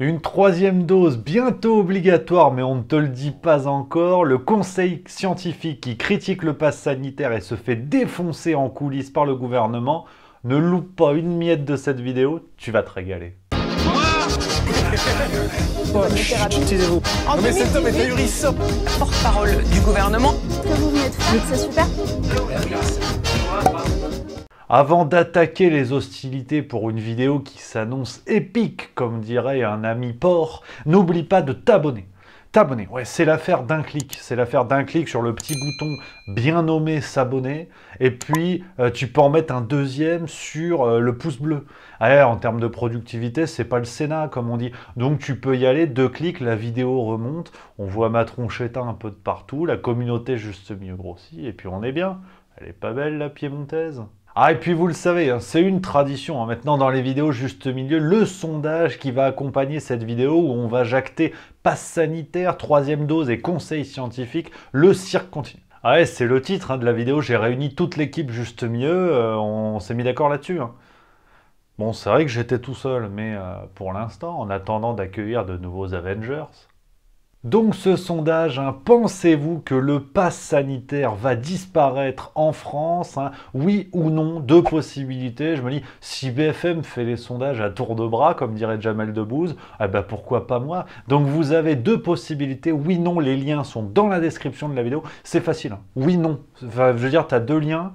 Une troisième dose bientôt obligatoire, mais on ne te le dit pas encore. Le conseil scientifique qui critique le pass sanitaire et se fait défoncer en coulisses par le gouvernement. Ne loupe pas une miette de cette vidéo, tu vas te régaler. Taisez-vous. Mais cet homme est ahurissant. Porte-parole du gouvernement. Ce que vous venez de faire, c'est super. Avant d'attaquer les hostilités pour une vidéo qui s'annonce épique, comme dirait un ami porc, n'oublie pas de t'abonner. T'abonner, ouais, c'est l'affaire d'un clic. C'est l'affaire d'un clic sur le petit bouton bien nommé s'abonner. Et puis, tu peux en mettre un deuxième sur le pouce bleu. Ouais, en termes de productivité, c'est pas le Sénat, comme on dit. Donc, tu peux y aller, 2 clics, la vidéo remonte. On voit ma tronchetta un peu de partout. La communauté juste mieux grossie. Et puis, on est bien. Elle est pas belle, la piémontaise? Ah, et puis vous le savez, hein, c'est une tradition, hein, maintenant dans les vidéos juste milieu, le sondage qui va accompagner cette vidéo où on va jacter passe sanitaire, 3e dose et conseil scientifique, le cirque continue. Ah ouais, c'est le titre de la vidéo, j'ai réuni toute l'équipe juste mieux, on s'est mis d'accord là-dessus. Hein. Bon, c'est vrai que j'étais tout seul, mais pour l'instant, en attendant d'accueillir de nouveaux Avengers... Donc ce sondage, hein, pensez-vous que le pass sanitaire va disparaître en France, hein? Oui ou non, 2 possibilités. Je me dis, si BFM fait les sondages à tour de bras, comme dirait Jamel Debbouze, eh ben pourquoi pas moi? Donc vous avez 2 possibilités, oui, non, les liens sont dans la description de la vidéo, c'est facile, hein. Oui, non, enfin, je veux dire, tu as 2 liens.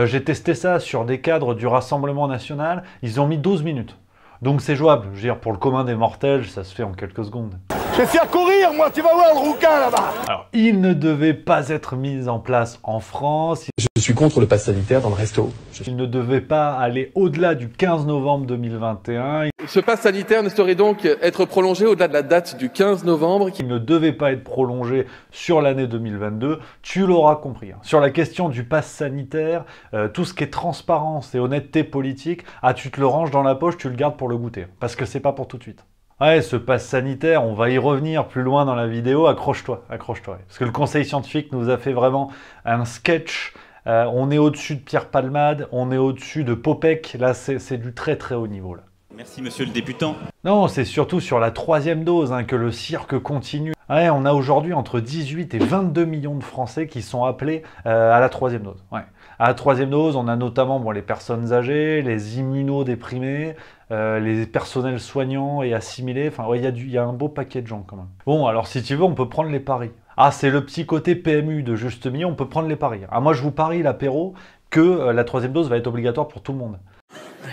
J'ai testé ça sur des cadres du Rassemblement National, ils ont mis 12 minutes. Donc c'est jouable, je veux dire, pour le commun des mortels, ça se fait en quelques secondes. Je vais faire courir, moi, tu vas voir le rouquin là-bas. Alors, il ne devait pas être mis en place en France. Je suis contre le pass sanitaire dans le resto. Il ne devait pas aller au-delà du 15 novembre 2021. Ce pass sanitaire ne saurait donc être prolongé au-delà de la date du 15 novembre. Il ne devait pas être prolongé sur l'année 2022. Tu l'auras compris. Hein. Sur la question du pass sanitaire, tout ce qui est transparence et honnêteté politique, tu te le ranges dans la poche, tu le gardes pour le goûter. Parce que c'est pas pour tout de suite. Ouais, ce pass sanitaire, on va y revenir plus loin dans la vidéo, accroche-toi, accroche-toi. Parce que le conseil scientifique nous a fait vraiment un sketch. On est au-dessus de Pierre Palmade, on est au-dessus de Popek. Là, c'est du très très haut niveau. Là. Merci monsieur le députant. Non, c'est surtout sur la 3e dose hein, que le cirque continue. Ouais, on a aujourd'hui entre 18 et 22 millions de Français qui sont appelés à la 3e dose. Ouais. À la 3e dose, on a notamment les personnes âgées, les immunodéprimés, les personnels soignants et assimilés. Enfin, ouais, il y a un beau paquet de gens quand même. Bon, alors si tu veux, on peut prendre les paris. Ah, c'est le petit côté PMU de Juste Milieu, on peut prendre les paris. Ah, moi, je vous parie, l'apéro, que la 3e dose va être obligatoire pour tout le monde.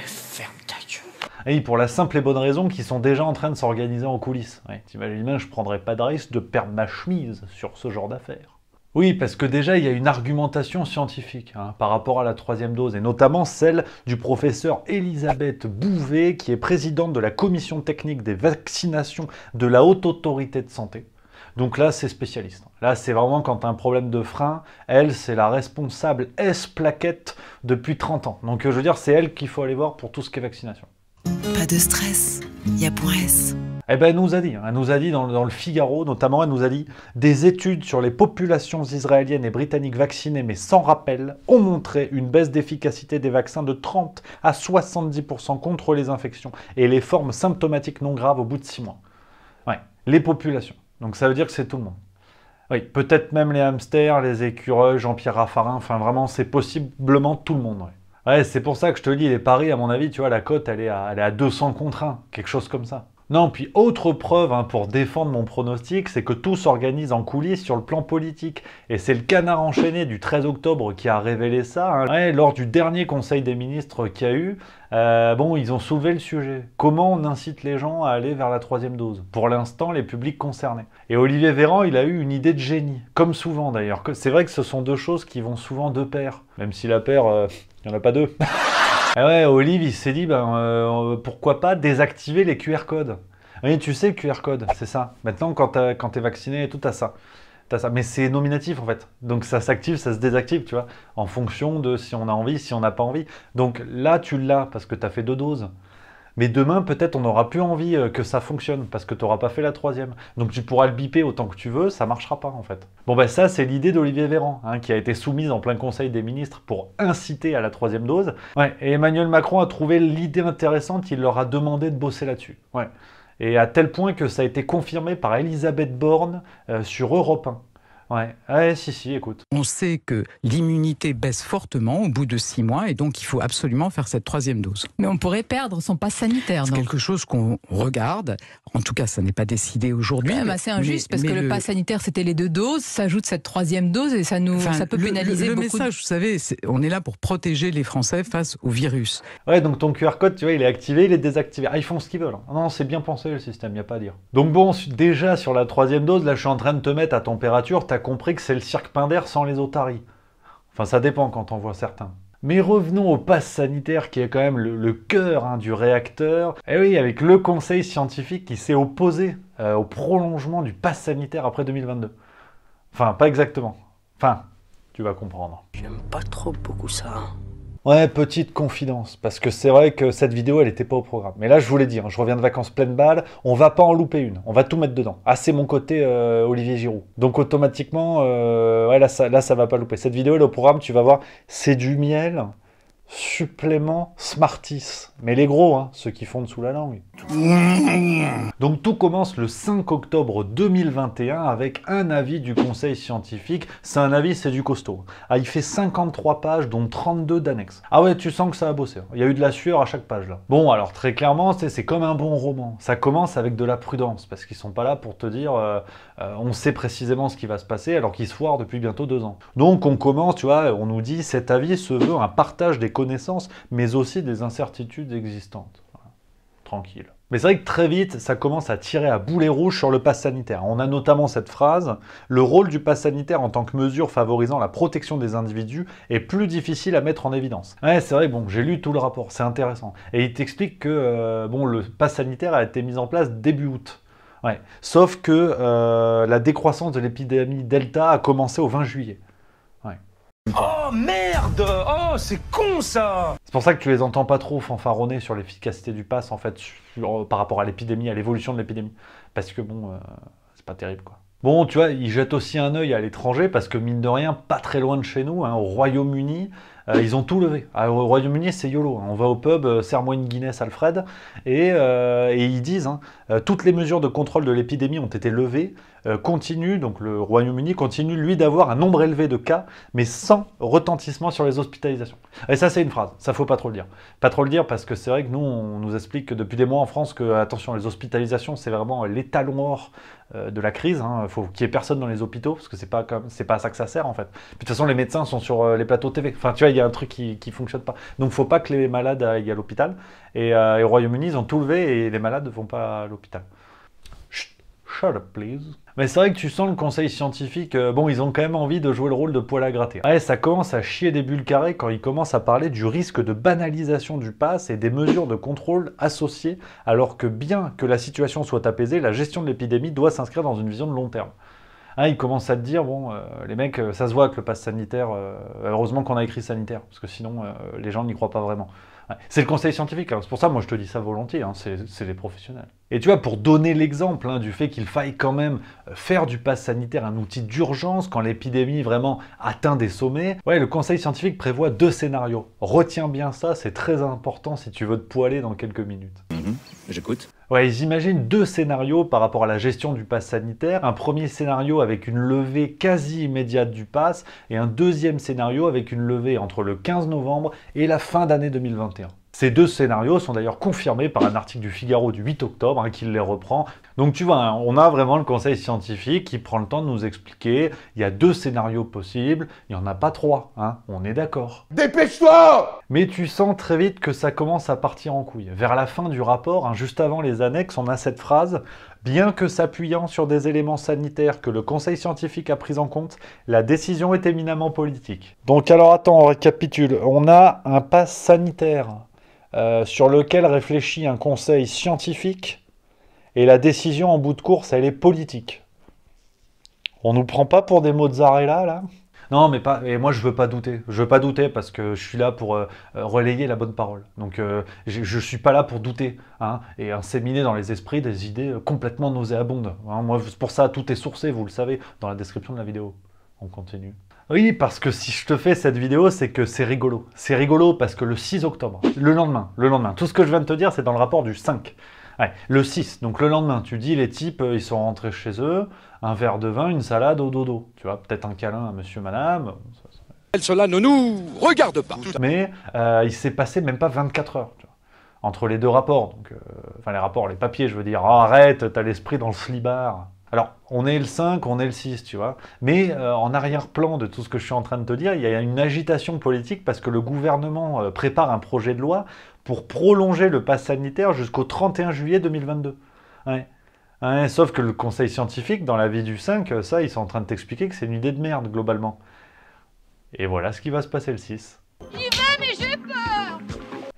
Ferme ta gueule. Et pour la simple et bonne raison qu'ils sont déjà en train de s'organiser en coulisses. Ouais, t'imagines bien, je prendrais pas de risque de perdre ma chemise sur ce genre d'affaires. Oui, parce que déjà, il y a une argumentation scientifique hein, par rapport à la 3e dose, et notamment celle du professeur Elisabeth Bouvet, qui est présidente de la commission technique des vaccinations de la Haute Autorité de Santé. Donc là, c'est spécialiste. Là, c'est vraiment quand tu as un problème de frein, elle, c'est la responsable S-plaquette depuis 30 ans. Donc je veux dire, c'est elle qu'il faut aller voir pour tout ce qui est vaccination. Pas de stress, il y a point S. Eh ben, elle nous a dit dans le Figaro, notamment, elle nous a dit « Des études sur les populations israéliennes et britanniques vaccinées mais sans rappel ont montré une baisse d'efficacité des vaccins de 30 à 70% contre les infections et les formes symptomatiques non graves au bout de 6 mois. » Ouais, les populations. Donc ça veut dire que c'est tout le monde. Oui, peut-être même les hamsters, les écureuils, Jean-Pierre Raffarin, enfin vraiment, c'est possiblement tout le monde. Ouais, ouais, c'est pour ça que je te dis, les paris, à mon avis, tu vois, la cote, elle est à 200 contre 1, quelque chose comme ça. Non, puis autre preuve hein, pour défendre mon pronostic, c'est que tout s'organise en coulisses sur le plan politique. Et c'est le canard enchaîné du 13 octobre qui a révélé ça. Hein. Ouais, lors du dernier conseil des ministres qu'il y a eu, bon, ils ont soulevé le sujet. Comment on incite les gens à aller vers la 3e dose? Pour l'instant, les publics concernés. Et Olivier Véran, il a eu une idée de génie. Comme souvent d'ailleurs. C'est vrai que ce sont 2 choses qui vont souvent de pair. Même si la paire, il n'y en a pas 2. Et ouais, Olive, il s'est dit, pourquoi pas désactiver les QR codes. Oui, tu sais le QR code, c'est ça. Maintenant, quand t'es vacciné et tout, t'as ça. Mais c'est nominatif en fait. Donc ça s'active, ça se désactive, tu vois, en fonction de si on a envie, si on n'a pas envie. Donc là, tu l'as parce que t'as fait 2 doses. Mais demain, peut-être, on n'aura plus envie que ça fonctionne parce que tu n'auras pas fait la 3e. Donc tu pourras le biper autant que tu veux, ça ne marchera pas en fait. Bon ben ça, c'est l'idée d'Olivier Véran, hein, qui a été soumise en plein conseil des ministres pour inciter à la 3e dose. Ouais, et Emmanuel Macron a trouvé l'idée intéressante, il leur a demandé de bosser là-dessus. Ouais. Et à tel point que ça a été confirmé par Elisabeth Borne sur Europe 1. Ouais, si, écoute. On sait que l'immunité baisse fortement au bout de 6 mois et donc il faut absolument faire cette 3e dose. Mais on pourrait perdre son passe sanitaire, C'est non? quelque chose qu'on regarde. En tout cas, ça n'est pas décidé aujourd'hui. C'est quand même assez injuste parce que le passe sanitaire, c'était les 2 doses, s'ajoute cette 3e dose et ça peut pénaliser beaucoup. Le message, vous savez, on est là pour protéger les Français face au virus. Ouais, donc ton QR code, tu vois, il est activé, il est désactivé. Ah, ils font ce qu'ils veulent. Non, c'est bien pensé le système, il n'y a pas à dire. Donc bon, déjà sur la 3e dose, là je suis en train de te mettre à température, t'as compris que c'est le cirque Pinder sans les otaries. Enfin, ça dépend quand on voit certains. Mais revenons au pass sanitaire qui est quand même le cœur du réacteur. Et oui, avec le conseil scientifique qui s'est opposé au prolongement du pass sanitaire après 2022. Enfin, pas exactement. Enfin, tu vas comprendre. J'aime pas trop beaucoup ça. Ouais, petite confidence, parce que c'est vrai que cette vidéo, elle n'était pas au programme. Mais là, je vous l'ai dit, je reviens de vacances pleine balle, on va pas en louper une, on va tout mettre dedans. Ah, c'est mon côté Olivier Giroud. Donc automatiquement, ouais, là, ça va pas louper. Cette vidéo, elle est au programme, tu vas voir, c'est du miel, supplément Smarties. Mais les gros, ceux qui fondent sous la langue. Donc tout commence le 5 octobre 2021 avec un avis du conseil scientifique. C'est un avis, c'est du costaud. Ah, il fait 53 pages, dont 32 d'annexes. Ah ouais, tu sens que ça a bossé. Il y a eu de la sueur à chaque page là. Bon, alors très clairement, c'est comme un bon roman. Ça commence avec de la prudence, parce qu'ils sont pas là pour te dire on sait précisément ce qui va se passer, alors qu'ils se foirent depuis bientôt 2 ans. Donc on commence, tu vois, on nous dit cet avis se veut un partage des connaissances, mais aussi des incertitudes existantes. Voilà. Tranquille. Mais c'est vrai que très vite, ça commence à tirer à boulet rouge sur le pass sanitaire. On a notamment cette phrase « Le rôle du pass sanitaire en tant que mesure favorisant la protection des individus est plus difficile à mettre en évidence. » Ouais, c'est vrai, bon, j'ai lu tout le rapport, c'est intéressant. Et il t'explique que le pass sanitaire a été mis en place début août. Ouais. Sauf que la décroissance de l'épidémie Delta a commencé au 20 juillet. Ouais. Oh merde! Oh, c'est con ça! C'est pour ça que tu les entends pas trop fanfaronner sur l'efficacité du pass, en fait, par rapport à l'épidémie, à l'évolution de l'épidémie. Parce que bon, c'est pas terrible, quoi. Bon, tu vois, ils jettent aussi un œil à l'étranger, parce que mine de rien, pas très loin de chez nous, au Royaume-Uni, ils ont tout levé. Au Royaume-Uni, c'est YOLO. On va au pub, serre-moi une Guinness, Alfred, et ils disent, toutes les mesures de contrôle de l'épidémie ont été levées, donc le Royaume-Uni continue, lui, d'avoir un nombre élevé de cas, mais sans retentissement sur les hospitalisations. Et ça, c'est une phrase, ça faut pas trop le dire. Pas trop le dire parce que c'est vrai que nous, on nous explique que depuis des mois en France que, attention, les hospitalisations, c'est vraiment l'étalon or de la crise. Il faut qu'il n'y ait personne dans les hôpitaux, parce que c'est pas à ça que ça sert, en fait. Puis, de toute façon, les médecins sont sur les plateaux TV. Enfin, tu vois, il y a un truc qui fonctionne pas. Donc, faut pas que les malades aillent à l'hôpital. Et au Royaume-Uni, ils ont tout levé et les malades ne vont pas à l'hôpital. Shut up, please. Mais c'est vrai que tu sens le conseil scientifique, bon, ils ont quand même envie de jouer le rôle de poil à gratter. Ouais, ça commence à chier des bulles carrées quand ils commencent à parler du risque de banalisation du pass et des mesures de contrôle associées, alors que bien que la situation soit apaisée, la gestion de l'épidémie doit s'inscrire dans une vision de long terme. Ils commencent à te dire, bon, les mecs, ça se voit que le pass sanitaire, heureusement qu'on a écrit sanitaire, parce que sinon, les gens n'y croient pas vraiment. Ouais. C'est le conseil scientifique, c'est pour ça, moi, je te dis ça volontiers, c'est les professionnels. Et tu vois, pour donner l'exemple du fait qu'il faille quand même faire du pass sanitaire un outil d'urgence quand l'épidémie vraiment atteint des sommets, ouais, le conseil scientifique prévoit 2 scénarios. Retiens bien ça, c'est très important si tu veux te poiler dans quelques minutes. J'écoute. Ouais, j'imagine 2 scénarios par rapport à la gestion du pass sanitaire. Un premier scénario avec une levée quasi immédiate du pass et un deuxième scénario avec une levée entre le 15 novembre et la fin d'année 2021. Ces 2 scénarios sont d'ailleurs confirmés par un article du Figaro du 8 octobre qui les reprend. Donc tu vois, on a vraiment le conseil scientifique qui prend le temps de nous expliquer. Il y a 2 scénarios possibles, il n'y en a pas 3, on est d'accord. Dépêche-toi! Mais tu sens très vite que ça commence à partir en couille. Vers la fin du rapport, juste avant les annexes, on a cette phrase « Bien que s'appuyant sur des éléments sanitaires que le conseil scientifique a pris en compte, la décision est éminemment politique. » Donc alors attends, on récapitule. On a un pass sanitaire sur lequel réfléchit un conseil scientifique et la décision en bout de course, elle est politique. On nous prend pas pour des mozzarella là? Non, mais pas. Et moi, je veux pas douter. Je veux pas douter parce que je suis là pour relayer la bonne parole. Donc, je suis pas là pour douter et inséminer dans les esprits des idées complètement nauséabondes. Moi, pour ça, tout est sourcé, vous le savez, dans la description de la vidéo. On continue. Oui, parce que si je te fais cette vidéo, c'est que c'est rigolo. C'est rigolo parce que le 6 octobre, le lendemain, tout ce que je viens de te dire, c'est dans le rapport du 5. Ouais, le 6, donc le lendemain, tu dis les types, ils sont rentrés chez eux, un verre de vin, une salade au dodo. Tu vois, peut-être un câlin à monsieur, madame. Cela ne nous regarde pas. Mais il s'est passé même pas 24 heures, tu vois, entre les deux rapports. Donc, enfin, les rapports, les papiers, je veux dire. Oh, arrête, t'as l'esprit dans le slibard. Alors, on est le 5, on est le 6, tu vois. Mais en arrière-plan de tout ce que je suis en train de te dire, il y a une agitation politique parce que le gouvernement prépare un projet de loi pour prolonger le pass sanitaire jusqu'au 31 juillet 2022. Ouais. Ouais, sauf que le conseil scientifique, dans l'avis du 5, ça, ils sont en train de t'expliquer que c'est une idée de merde, globalement. Et voilà ce qui va se passer le 6. J'y vais, mais j'ai peur!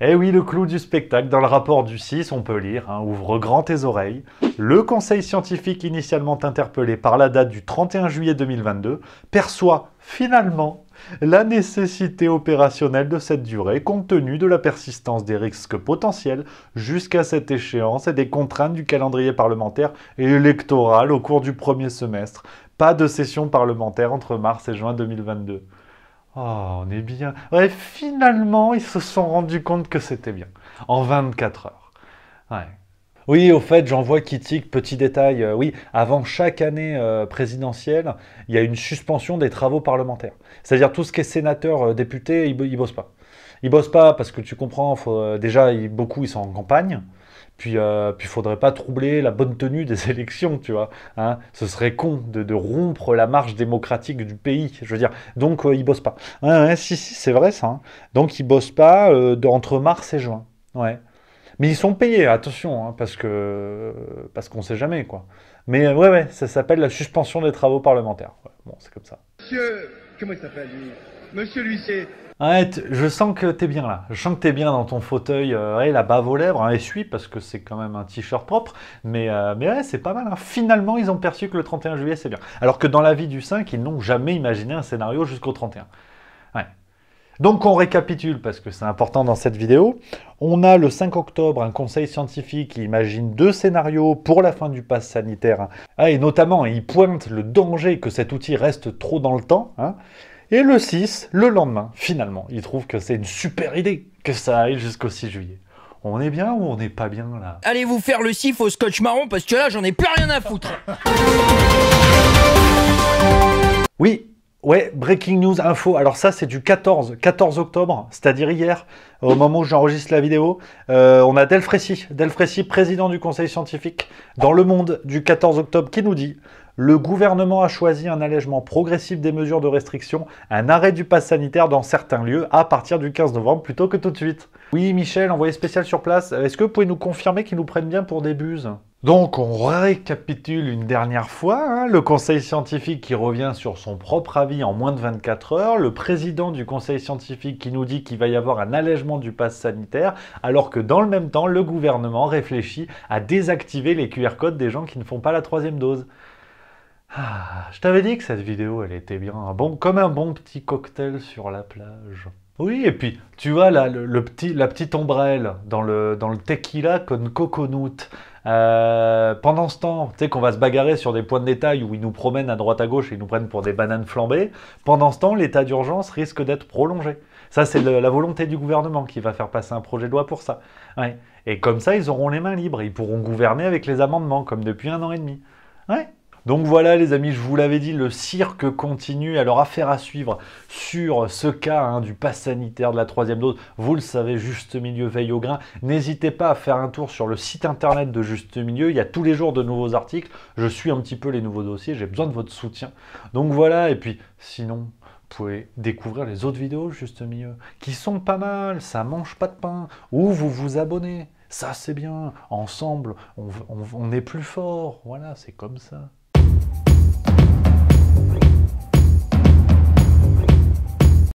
Eh oui, le clou du spectacle, dans le rapport du 6, on peut lire, hein, ouvre grand tes oreilles, le conseil scientifique initialement interpellé par la date du 31 juillet 2022 perçoit finalement la nécessité opérationnelle de cette durée compte tenu de la persistance des risques potentiels jusqu'à cette échéance et des contraintes du calendrier parlementaire et électoral au cours du premier semestre. Pas de session parlementaire entre mars et juin 2022. Oh, on est bien. Ouais, finalement, ils se sont rendus compte que c'était bien. En 24 heures. Ouais. Oui, au fait, j'en vois qui tique, petit détail. Oui, avant chaque année présidentielle, il y a une suspension des travaux parlementaires. C'est-à-dire tout ce qui est sénateur, député, ils bossent pas. Ils bossent pas parce que tu comprends, déjà, beaucoup, ils sont en campagne. Puis faudrait pas troubler la bonne tenue des élections, tu vois. Hein, ce serait con de rompre la marche démocratique du pays, je veux dire. Donc, ils bossent pas. Ouais, si, c'est vrai, ça. Hein. Donc, ils bossent pas entre mars et juin. Ouais. Mais ils sont payés, attention, hein, parce qu'on sait jamais, quoi. Mais ouais, ça s'appelle la suspension des travaux parlementaires. Ouais, bon, c'est comme ça. Monsieur, comment il s'appelle lui? Monsieur l'huissier. Arrête, je sens que t'es bien là. Je sens que t'es bien dans ton fauteuil, la bave aux lèvres, hein, essuie, parce que c'est quand même un t-shirt propre. Mais ouais, c'est pas mal. Hein. Finalement, ils ont perçu que le 31 juillet, c'est bien. Alors que dans la vie du 5, ils n'ont jamais imaginé un scénario jusqu'au 31. Ouais. Donc on récapitule, parce que c'est important dans cette vidéo. On a le 5 octobre un conseil scientifique qui imagine 2 scénarios pour la fin du pass sanitaire. Ah, et notamment, il pointe le danger que cet outil reste trop dans le temps. Hein. Et le 6, le lendemain, finalement, il trouve que c'est une super idée que ça aille jusqu'au 6 juillet. On est bien ou on n'est pas bien là? Allez vous faire le sif au scotch marron parce que là j'en ai plus rien à foutre. Oui. Ouais, breaking news, info. Alors ça, c'est du 14 octobre, c'est-à-dire hier, au moment où j'enregistre la vidéo. On a Delfrécy, président du conseil scientifique, dans Le Monde, du 14 octobre, qui nous dit « Le gouvernement a choisi un allègement progressif des mesures de restriction, un arrêt du pass sanitaire dans certains lieux à partir du 15 novembre plutôt que tout de suite. » Oui, Michel, envoyé spécial sur place. Est-ce que vous pouvez nous confirmer qu'ils nous prennent bien pour des buses? Donc, on récapitule une dernière fois, hein, le conseil scientifique qui revient sur son propre avis en moins de 24 heures, le président du conseil scientifique qui nous dit qu'il va y avoir un allègement du pass sanitaire, alors que dans le même temps, le gouvernement réfléchit à désactiver les QR codes des gens qui ne font pas la 3e dose. Ah, je t'avais dit que cette vidéo, elle était bien, comme un bon petit cocktail sur la plage. Oui, et puis, tu vois, là, la petite ombrelle dans le tequila con coconut. Pendant ce temps, tu sais qu'on va se bagarrer sur des points de détail où ils nous promènent à droite à gauche et ils nous prennent pour des bananes flambées. Pendant ce temps, l'état d'urgence risque d'être prolongé. Ça, c'est la volonté du gouvernement qui va faire passer un projet de loi pour ça. Ouais. Et comme ça, ils auront les mains libres. Ils pourront gouverner avec les amendements, comme depuis 1 an et demi. Ouais. Donc voilà les amis, je vous l'avais dit, le cirque continue. Alors affaire à suivre sur ce cas du pass sanitaire de la 3e dose. Vous le savez, Juste Milieu veille au grain. N'hésitez pas à faire un tour sur le site internet de Juste Milieu. Il y a tous les jours de nouveaux articles. Je suis un petit peu les nouveaux dossiers, j'ai besoin de votre soutien. Donc voilà, et puis sinon, vous pouvez découvrir les autres vidéos Juste Milieu, qui sont pas mal, ça mange pas de pain. Ou vous vous abonnez, ça c'est bien. Ensemble, on est plus fort. Voilà, c'est comme ça.